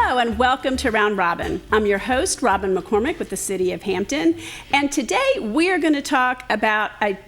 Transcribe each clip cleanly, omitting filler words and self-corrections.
Hello and welcome to Round Robin. I'm your host, Robin McCormick with the City of Hampton, and today we're going to talk about a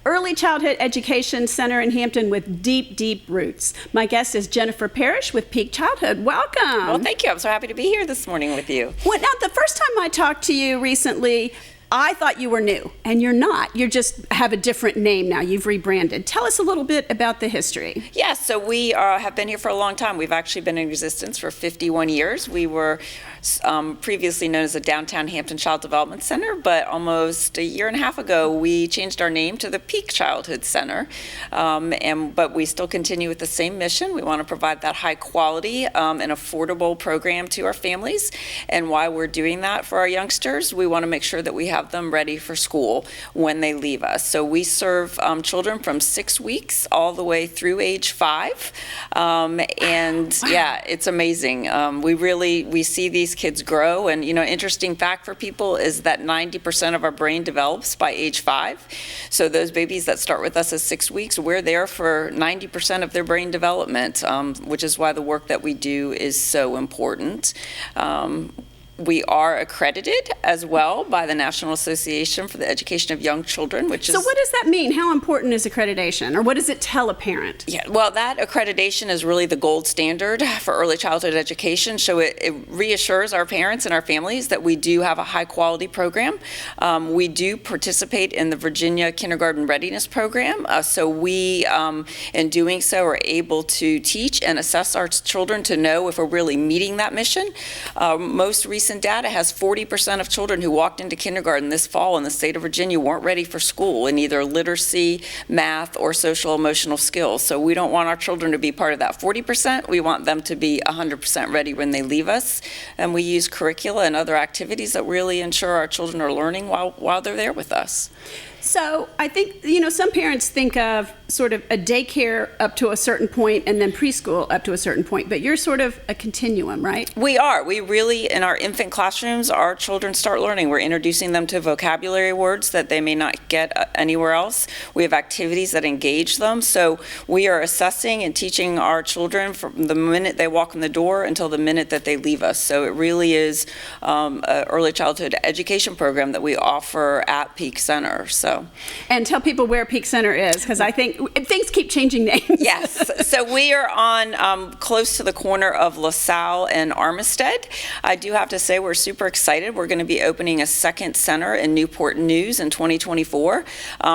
early childhood education center in Hampton with deep, deep roots. My guest is Jennifer Parish with Peake Childhood. Welcome. Well, thank you. I'm so happy to be here this morning with you. Well, now, the first time I talked to you recently, I thought you were new, and you're not. You just have a different name now. You've rebranded. Tell us a little bit about the history. Yes, so we have been here for a long time. We've actually been in existence for 51 years. We were previously known as the Downtown Hampton Child Development Center, but almost a year and a half ago, we changed our name to the Peake Childhood Center. But we still continue with the same mission. We want to provide that high quality and affordable program to our families. And while we're doing that for our youngsters, we want to make sure that we have them ready for school when they leave us. So we serve children from 6 weeks all the way through age 5. Yeah, it's amazing. We see these kids grow, and interesting fact for people is that 90% of our brain develops by age 5. So those babies that start with us at 6 weeks, we're there for 90% of their brain development, which is why the work that we do is so important. We are accredited as well by the National Association for the Education of Young Children, which is... So what does that mean? How important is accreditation, or what does it tell a parent? Yeah, well, that accreditation is really the gold standard for early childhood education, so it reassures our parents and our families that we do have a high-quality program. We do participate in the Virginia Kindergarten Readiness Program, so we, in doing so, are able to teach and assess our children to know if we're really meeting that mission. Most recent data has 40% of children who walked into kindergarten this fall in the state of Virginia weren't ready for school in either literacy, math, or social emotional skills. So we don't want our children to be part of that 40%. We want them to be 100% ready when they leave us. And we use curricula and other activities that really ensure our children are learning while they're there with us. So I think, some parents think of sort of a daycare up to a certain point and then preschool up to a certain point, but you're sort of a continuum, right? We are. We really, in our infant classrooms, our children start learning. We're introducing them to vocabulary words that they may not get anywhere else. We have activities that engage them. So we are assessing and teaching our children from the minute they walk in the door until the minute that they leave us. So it really is an early childhood education program that we offer at Peake Center. And tell people where Peake Center is, because I think things keep changing names. Yes, so we are on close to the corner of LaSalle and Armistead. I do have to say we're super excited. We're going to be opening a second center in Newport News in 2024,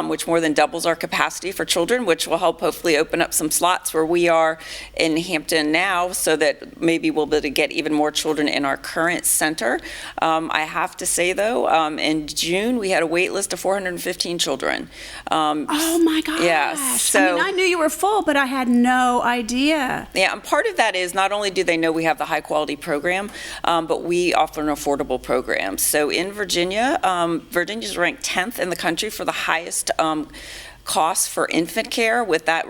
which more than doubles our capacity for children, which will help hopefully open up some slots where we are in Hampton now, so that maybe we'll be able to get even more children in our current center. I have to say, though, in June we had a wait list of 415 children. Oh my gosh. Yeah. So, I knew you were full, but I had no idea. Yeah, and part of that is not only do they know we have the high quality program, but we offer an affordable program. So in Virginia, Virginia's ranked 10th in the country for the highest costs for infant care, with that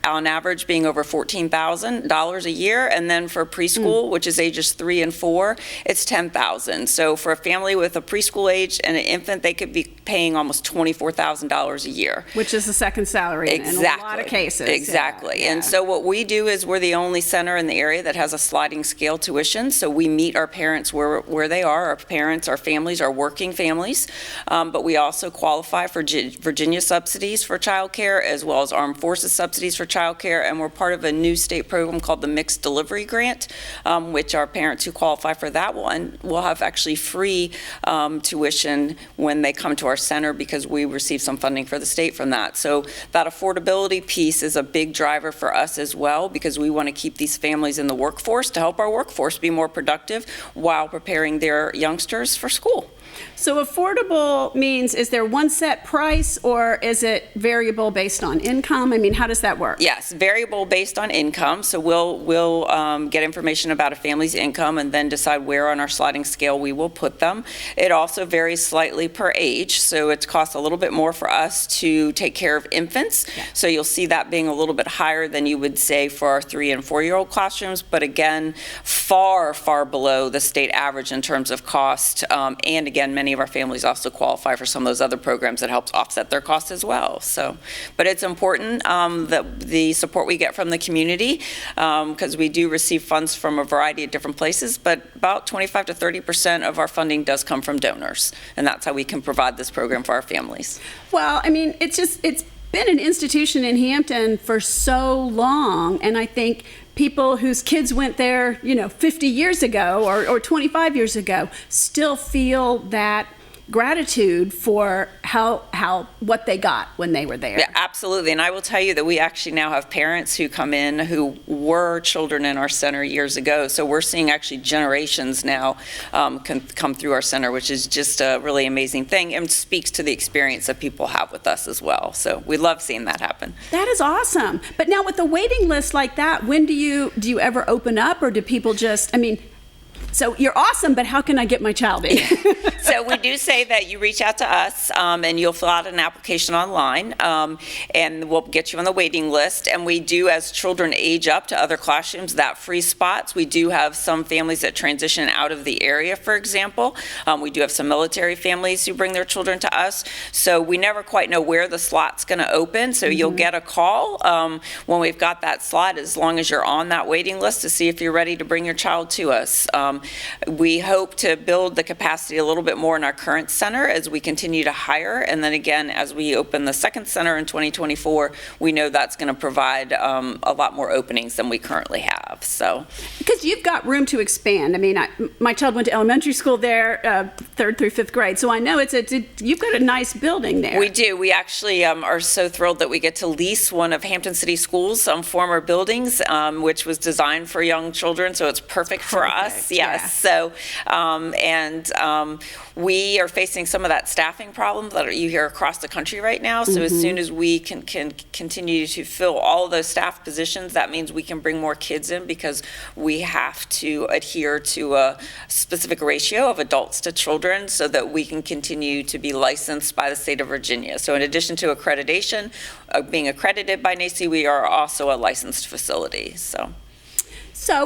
on average being over $14,000 a year, and then for preschool, which is ages 3 and 4, it's $10,000. So for a family with a preschool age and an infant, they could be paying almost $24,000 a year, which is the second salary in a lot of cases. Exactly. Yeah. And so what we do is we're the only center in the area that has a sliding scale tuition. So we meet our parents where they are. Our parents, our families, are working families, but we also qualify for Virginia subsidies for childcare, as well as Armed Forces subsidies for childcare, and we're part of a new state program called the Mixed Delivery Grant, which our parents who qualify for that will have actually free tuition when they come to our center, because we receive some funding for the state from that. So that affordability piece is a big driver for us as well, because we want to keep these families in the workforce to help our workforce be more productive while preparing their youngsters for school. So affordable means, is there one set price, or is it variable based on income? I mean, how does that work? Yes, variable based on income. So we'll get information about a family's income and then decide where on our sliding scale we will put them. It also varies slightly per age, so it costs a little bit more for us to take care of infants. Yeah. So you'll see that being a little bit higher than you would say for our 3- and 4-year-old classrooms, but again, far, far below the state average in terms of cost, and again, again, many of our families also qualify for some of those other programs that helps offset their costs as well. So, but it's important that the support we get from the community, because we do receive funds from a variety of different places, but about 25 to 30% of our funding does come from donors, and that's how we can provide this program for our families. Well, I mean, it's been an institution in Hampton for so long, and I think people whose kids went there, 50 years ago or 25 years ago still feel that gratitude for what they got when they were there. Yeah, absolutely. And I will tell you that we actually now have parents who come in who were children in our center years ago. So we're seeing actually generations now come through our center, which is just a really amazing thing and speaks to the experience that people have with us as well. So we love seeing that happen. That is awesome. But now with the waiting list like that, when do you ever open up, or do people just, so you're awesome, but how can I get my child in? So we do say that you reach out to us and you'll fill out an application online and we'll get you on the waiting list. And we do, as children age up to other classrooms, that free spots. We do have some families that transition out of the area, for example. We do have some military families who bring their children to us. So we never quite know where the slot's going to open. So you'll get a call when we've got that slot, as long as you're on that waiting list, to see if you're ready to bring your child to us. We hope to build the capacity a little bit more in our current center as we continue to hire. And then again, as we open the second center in 2024, we know that's going to provide a lot more openings than we currently have. So, because you've got room to expand. My child went to elementary school there, 3rd through 5th grade. So I know you've got a nice building there. We do. We actually are so thrilled that we get to lease one of Hampton City Schools' former buildings, which was designed for young children. So it's perfect for us. Yes. Yeah. So, we are facing some of that staffing problem that you hear across the country right now. So as soon as we can continue to fill all of those staff positions, that means we can bring more kids in, because we have to adhere to a specific ratio of adults to children so that we can continue to be licensed by the state of Virginia. So in addition to accreditation, being accredited by NACCE, we are also a licensed facility. So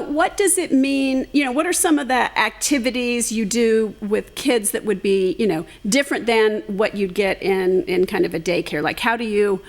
what does it mean, what are some of the activities you do with kids that would be, different than what you'd get in kind of a daycare? Like, how do you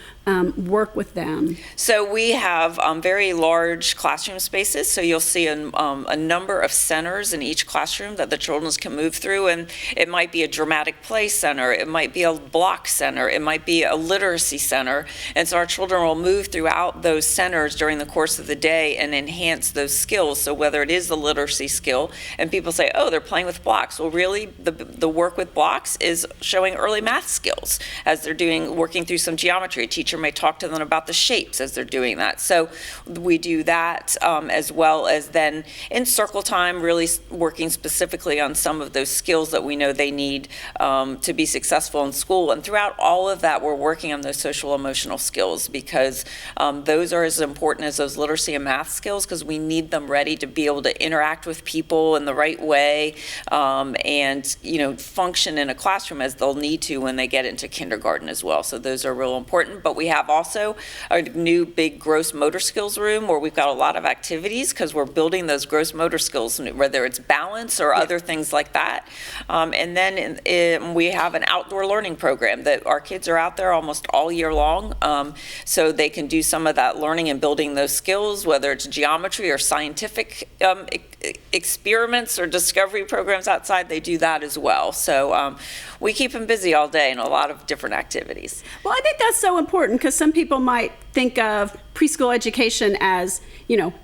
work with them? So we have very large classroom spaces. So you'll see a number of centers in each classroom that the children can move through. And it might be a dramatic play center. It might be a block center. It might be a literacy center. And so our children will move throughout those centers during the course of the day and enhance those skills. So whether it is the literacy skill, and people say, oh, they're playing with blocks. Well, really, the work with blocks is showing early math skills as they're working through some geometry. A teacher may talk to them about the shapes as they're doing that. So we do that, as well as then in circle time, really working specifically on some of those skills that we know they need to be successful in school. And throughout all of that, we're working on those social emotional skills, because those are as important as those literacy and math skills, because we need them ready to be able to interact with people in the right way, and function in a classroom as they'll need to when they get into kindergarten as well. So those are real important. But we have also a new big gross motor skills room where we've got a lot of activities, because we're building those gross motor skills, whether it's balance or other things like that. And then we have an outdoor learning program that our kids are out there almost all year long, so they can do some of that learning and building those skills, whether it's geometry or scientific experiments or discovery programs outside. They do that as well. So we keep them busy all day in a lot of different activities. Well, I think that's so important, because some people might think of preschool education as,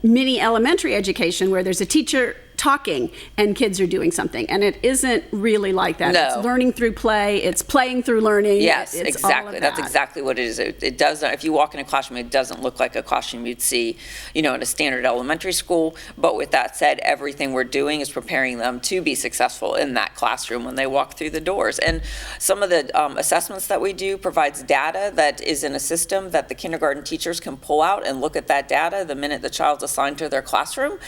mini elementary education, where there's a teacher talking and kids are doing something, and it isn't really like that. No. It's learning through play, it's playing through learning. Yes, it's exactly. All of That's that. exactly what it is. It doesn't, if you walk in a classroom, it doesn't look like a classroom you'd see, in a standard elementary school. But with that said, everything we're doing is preparing them to be successful in that classroom when they walk through the doors. And some of the assessments that we do provides data that is in a system that the kindergarten teachers can pull out and look at that data the minute the child's assigned to their classroom.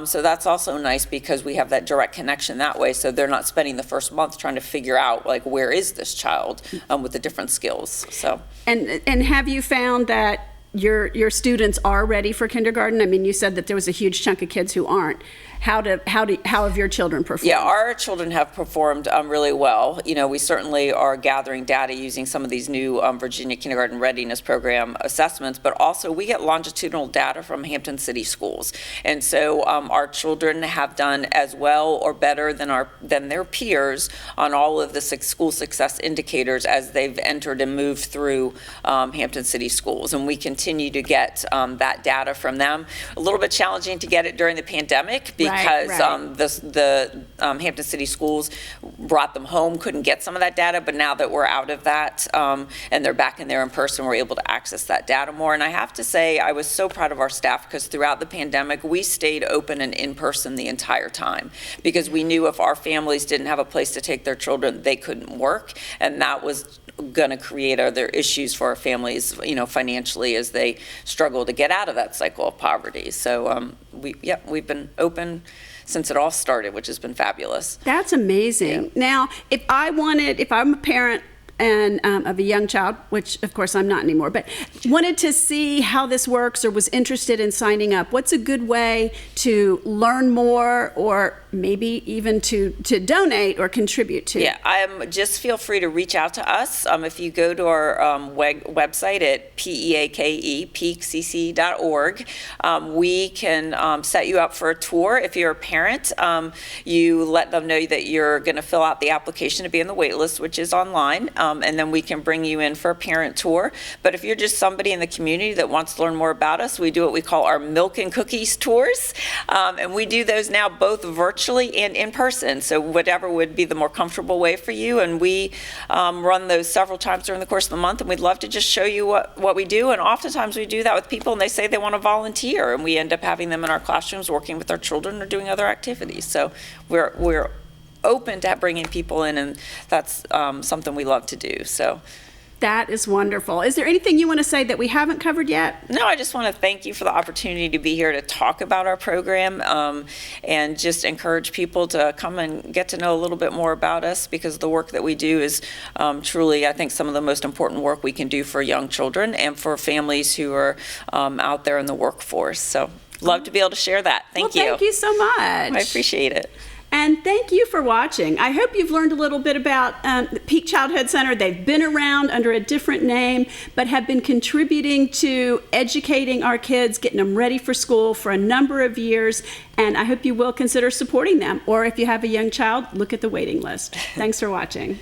So that's also nice, because we have that direct connection that way, so they're not spending the first month trying to figure out, like, where is this child with the different skills. So and have you found that your students are ready for kindergarten? I mean, you said that there was a huge chunk of kids who aren't. how have your children performed? Yeah, our children have performed really well. You know, we certainly are gathering data using some of these new Virginia Kindergarten Readiness Program assessments, but also we get longitudinal data from Hampton City schools. And so our children have done as well or better than their peers on all of the school success indicators as they've entered and moved through Hampton City schools. And we continue to get that data from them. A little bit challenging to get it during the pandemic because the Hampton City schools brought them home, couldn't get some of that data, but now that we're out of that and they're back in there in person, we're able to access that data more. And I have to say, I was so proud of our staff because throughout the pandemic, we stayed open and in person the entire time because we knew if our families didn't have a place to take their children, they couldn't work, and that was going to create other issues for our families, you know, financially as they struggle to get out of that cycle of poverty. So we've been open since it all started, which has been fabulous. That's amazing. Yeah. Now, if I'm a parent and of a young child, which of course I'm not anymore, but wanted to see how this works or was interested in signing up, what's a good way to learn more or maybe even to donate or contribute to? Yeah, just feel free to reach out to us. If you go to our website at peakcc.org, we can set you up for a tour. If you're a parent, you let them know that you're going to fill out the application to be on the wait list, which is online. And then we can bring you in for a parent tour. But if you're just somebody in the community that wants to learn more about us, we do what we call our milk and cookies tours. And we do those now both virtually and in person. So whatever would be the more comfortable way for you. And we run those several times during the course of the month. And we'd love to just show you what we do. And oftentimes we do that with people and they say they want to volunteer. And we end up having them in our classrooms working with our children or doing other activities. So we're open to bringing people in, and that's something we love to do. So that is wonderful. Is there anything you want to say that we haven't covered yet? No, I just want to thank you for the opportunity to be here to talk about our program and just encourage people to come and get to know a little bit more about us, because the work that we do is truly, I think, some of the most important work we can do for young children and for families who are out there in the workforce. So love to be able to share that. Thank you. Thank you so much. I appreciate it. And thank you for watching. I hope you've learned a little bit about the Peake Childhood Center. They've been around under a different name, but have been contributing to educating our kids, getting them ready for school for a number of years. And I hope you will consider supporting them. Or if you have a young child, look at the waiting list. Thanks for watching.